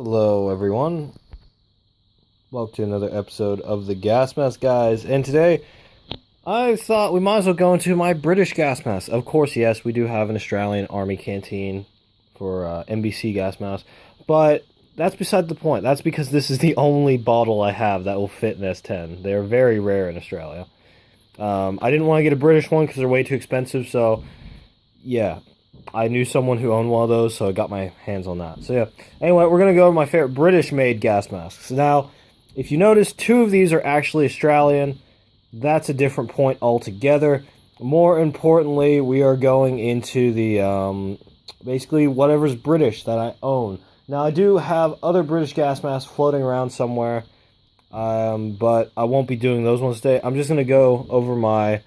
Hello, everyone. Welcome to another episode of the Gas Mask Guys. And today, I thought we might as well go into my British gas mask. Of course, yes, we do have an Australian Army canteen for NBC gas mask, but that's beside the point. That's because this is the only bottle I have that will fit an S10. They're very rare in Australia. I didn't want to get a British one because they're way too expensive, so yeah. I knew someone who owned one of those, so I got my hands on that. So yeah. Anyway, we're going to go over my favorite British-made gas masks. Now, if you notice, two of these are actually Australian. That's a different point altogether. More importantly, we are going into the, basically, whatever's British that I own. Now, I do have other British gas masks floating around somewhere, but I won't be doing those ones today. I'm just going to go over my,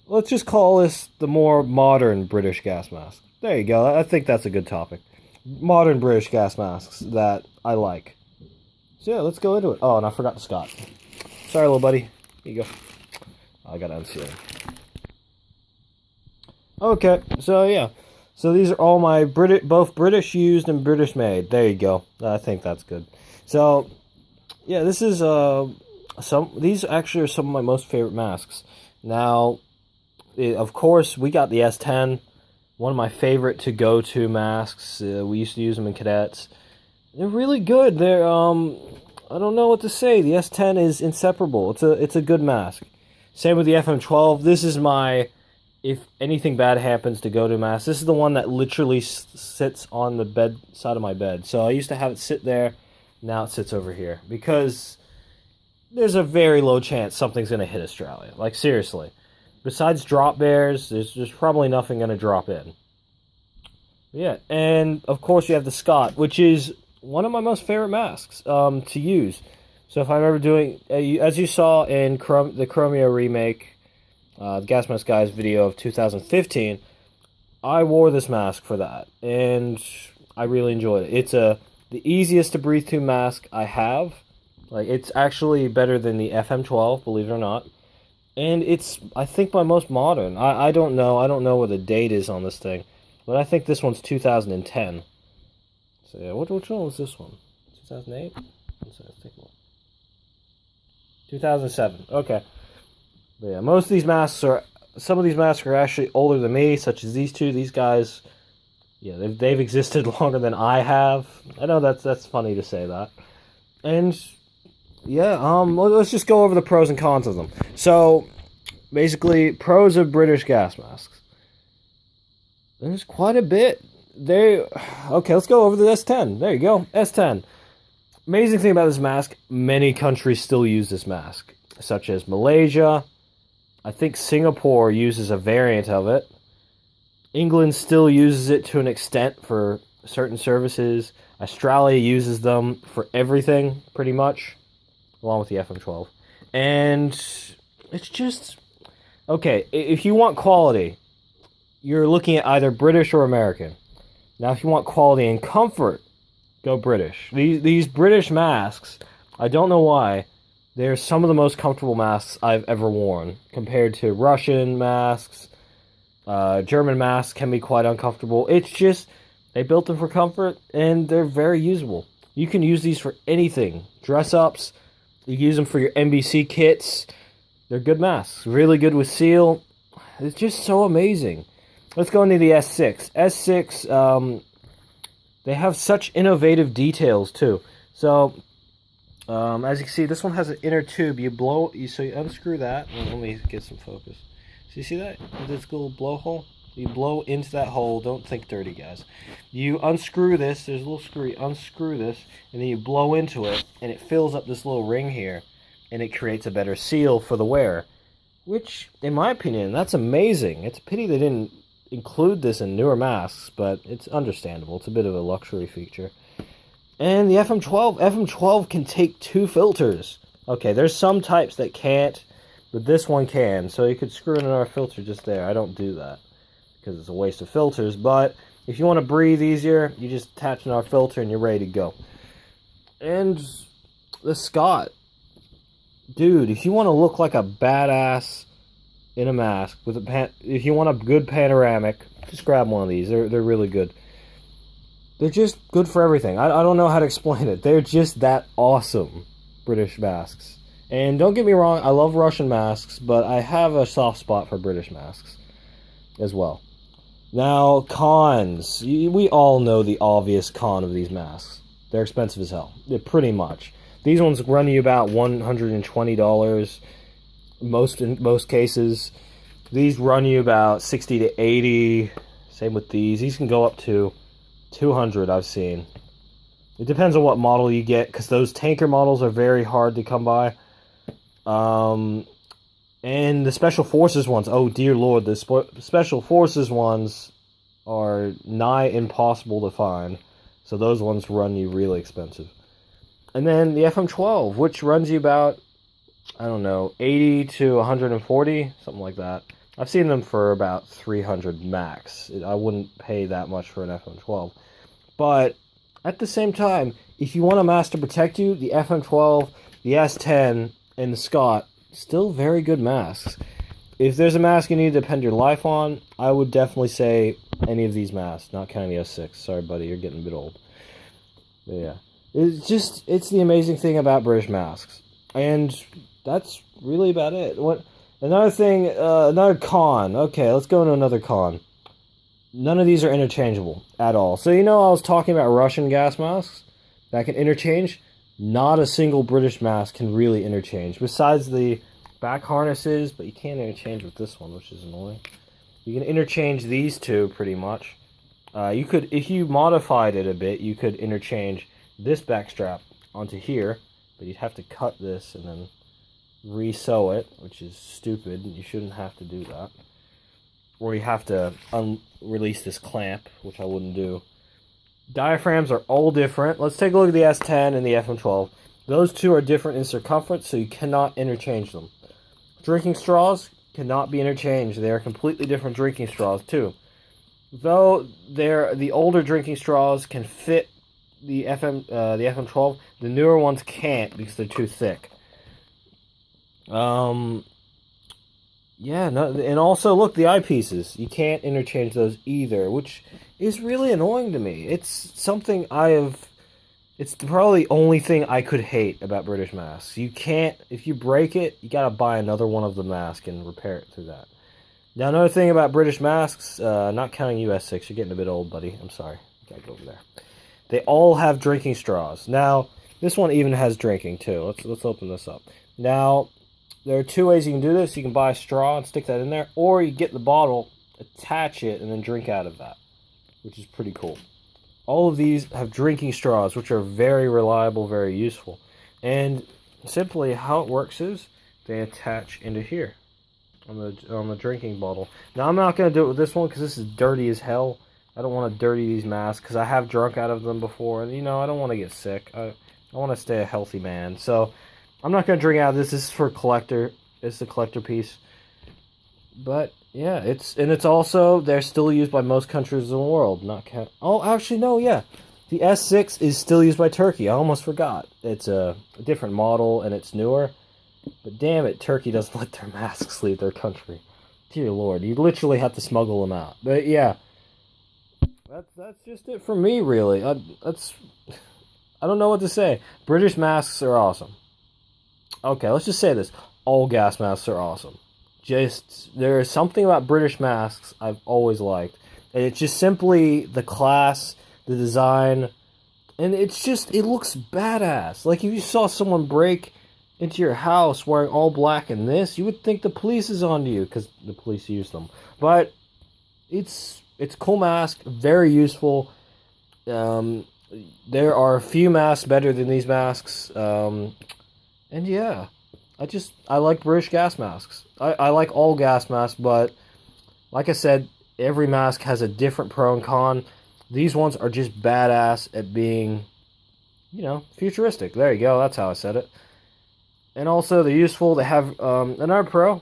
let's just call this the more modern British gas mask. There you go. I think that's a good topic. Modern British gas masks that I like. So yeah, let's go into it. Oh, and I forgot the Scott. Sorry, little buddy. Here you go. I gotta unseal him. Okay, so yeah. So these are all my both British used and British made. There you go. I think that's good. So yeah, this is these actually are some of my most favorite masks. Now, of course, we got the S10. One of my favorite to-go-to masks. We used to use them in cadets. They're really good. They're, I don't know what to say. The S10 is inseparable. It's a good mask. Same with the FM12. This is my, if anything bad happens, to-go-to mask. This is the one that literally sits on the side of my bed. So I used to have it sit there. Now it sits over here. Because there's a very low chance something's going to hit Australia. Like, seriously. Besides drop bears, there's probably nothing going to drop in. Yeah, and of course you have the Scott, which is one of my most favorite masks to use. So if I'm ever doing, as you saw in the Chromio remake, the Gas Mask Guys video of 2015, I wore this mask for that, and I really enjoyed it. It's the easiest to breathe through mask I have. Like, it's actually better than the FM12, believe it or not. And it's, I think, my most modern. I don't know. I don't know what the date is on this thing. But I think this one's 2010. So, yeah, which one was this one? 2008? Let's take a look. 2007. Okay. But yeah, most of these masks are, some of these masks are actually older than me, such as these two. These guys, yeah, they've existed longer than I have. I know that's funny to say that. And yeah, let's just go over the pros and cons of them. So, basically, pros of British gas masks. There's quite a bit. Okay, let's go over the S10. There you go, S10. Amazing thing about this mask, many countries still use this mask, such as Malaysia. I think Singapore uses a variant of it. England still uses it to an extent for certain services. Australia uses them for everything, pretty much. Along with the FM12. And it's just, okay, if you want quality, you're looking at either British or American. Now, if you want quality and comfort, go British. These British masks, I don't know why, they're some of the most comfortable masks I've ever worn. Compared to Russian masks, German masks can be quite uncomfortable. It's just, they built them for comfort, and they're very usable. You can use these for anything. Dress-ups. You use them for your NBC kits. They're good masks. Really good with seal. It's just so amazing. Let's go into the S6. S6, they have such innovative details, too. So, as you can see, this one has an inner tube. So you unscrew that. Let me get some focus. So you see that? This little blowhole? You blow into that hole. Don't think dirty, guys. You unscrew this. There's a little screw. You unscrew this, and then you blow into it, and it fills up this little ring here, and it creates a better seal for the wearer. Which, in my opinion, that's amazing. It's a pity they didn't include this in newer masks, but it's understandable. It's a bit of a luxury feature. And the FM12 can take 2 filters. Okay, there's some types that can't, but this one can. So you could screw in another filter just there. I don't do that, because it's a waste of filters, but if you want to breathe easier, you just attach another filter and you're ready to go. And the Scott, dude, if you want to look like a badass in a mask, if you want a good panoramic, just grab one of these. They're really good. They're just good for everything. I don't know how to explain it. They're just that awesome, British masks. And don't get me wrong, I love Russian masks, but I have a soft spot for British masks as well. Now, cons. We all know the obvious con of these masks. They're expensive as hell. They're pretty much. These ones run you about $120 in most cases. These run you about $60 to $80. Same with these. These can go up to $200, I've seen. It depends on what model you get, because those tanker models are very hard to come by. And the Special Forces ones, oh dear lord, the Special Forces ones are nigh impossible to find. So those ones run you really expensive. And then the FM12, which runs you about, I don't know, 80 to 140, something like that. I've seen them for about 300 max. I wouldn't pay that much for an FM12. But at the same time, if you want a mask to protect you, the FM12, the S10, and the Scott, still very good masks. If there's a mask you need to depend your life on, I would definitely say any of these masks, not counting the S6. Sorry, buddy, you're getting a bit old. But yeah. It's the amazing thing about British masks. And that's really about it. Another thing, another con. Okay, let's go into another con. None of these are interchangeable at all. So I was talking about Russian gas masks that can interchange. Not a single British mask can really interchange. Besides the back harnesses, but you can't interchange with this one, which is annoying. You can interchange these two pretty much. You could, if you modified it a bit, you could interchange this back strap onto here, but you'd have to cut this and then re-sew it, which is stupid. You shouldn't have to do that. Or you have to release this clamp, which I wouldn't do. Diaphragms are all different. Let's take a look at the S10 and the FM12. Those two are different in circumference, so you cannot interchange them. Drinking straws cannot be interchanged. They are completely different drinking straws, too. Though the older drinking straws can fit the FM12, the newer ones can't because they're too thick. Yeah, no, and also, look, the eyepieces. You can't interchange those either, which is really annoying to me. It's something it's probably the only thing I could hate about British masks. You can't, if you break it, you gotta buy another one of the mask and repair it through that. Now, another thing about British masks, not counting US6, you're getting a bit old, buddy. I'm sorry. You gotta go over there. They all have drinking straws. Now, this one even has drinking, too. Let's open this up. Now, there are two ways you can do this. You can buy a straw and stick that in there, or you get the bottle, attach it, and then drink out of that, which is pretty cool. All of these have drinking straws, which are very reliable, very useful. And simply how it works is they attach into here on the drinking bottle. Now, I'm not going to do it with this one because this is dirty as hell. I don't want to dirty these masks because I have drunk out of them before, and I don't want to get sick. I want to stay a healthy man. So I'm not going to drink out of this. This is for collector. It's a collector piece. But yeah, it's also, they're still used by most countries in the world. Actually no, yeah. The S6 is still used by Turkey. I almost forgot. It's a different model and it's newer. But damn it, Turkey doesn't let their masks leave their country. Dear Lord, you literally have to smuggle them out. But yeah, that's just it for me, really. I don't know what to say. British masks are awesome. Okay, let's just say this. All gas masks are awesome. There is something about British masks I've always liked. And it's just simply the class, the design, and it looks badass. Like, if you saw someone break into your house wearing all black in this, you would think the police is onto you, because the police use them. But it's a cool mask, very useful. There are a few masks better than these masks. And yeah, I like British gas masks. I like all gas masks, but like I said, every mask has a different pro and con. These ones are just badass at being, futuristic. There you go, that's how I said it. And also, they're useful. They have, another pro,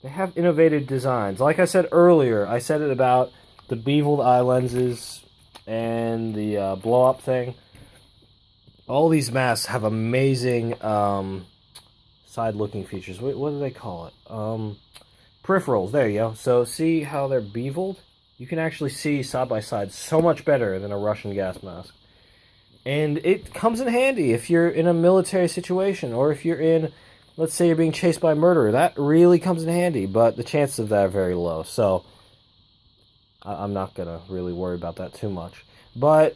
they have innovative designs. Like I said earlier, I said it about the beveled eye lenses and the blow-up thing. All these masks have amazing side-looking features. What do they call it? Peripherals. There you go. So see how they're beveled? you can actually see side by side so much better than a Russian gas mask. And it comes in handy if you're in a military situation, or if you're in, let's say you're being chased by a murderer. That really comes in handy, but the chances of that are very low. So I'm not going to really worry about that too much. But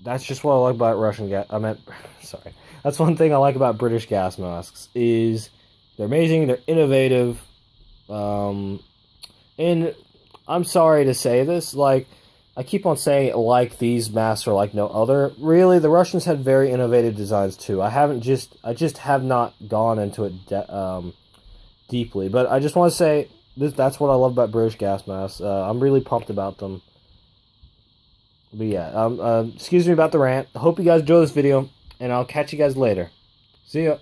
that's just what I like about Russian gas. Sorry. That's one thing I like about British gas masks, is they're amazing, they're innovative, and I'm sorry to say this, like, I keep on saying it like these masks are like no other. Really, the Russians had very innovative designs too. I just have not gone into it deeply, but I just want to say that's what I love about British gas masks. I'm really pumped about them. But yeah, excuse me about the rant. I hope you guys enjoy this video, and I'll catch you guys later. See ya.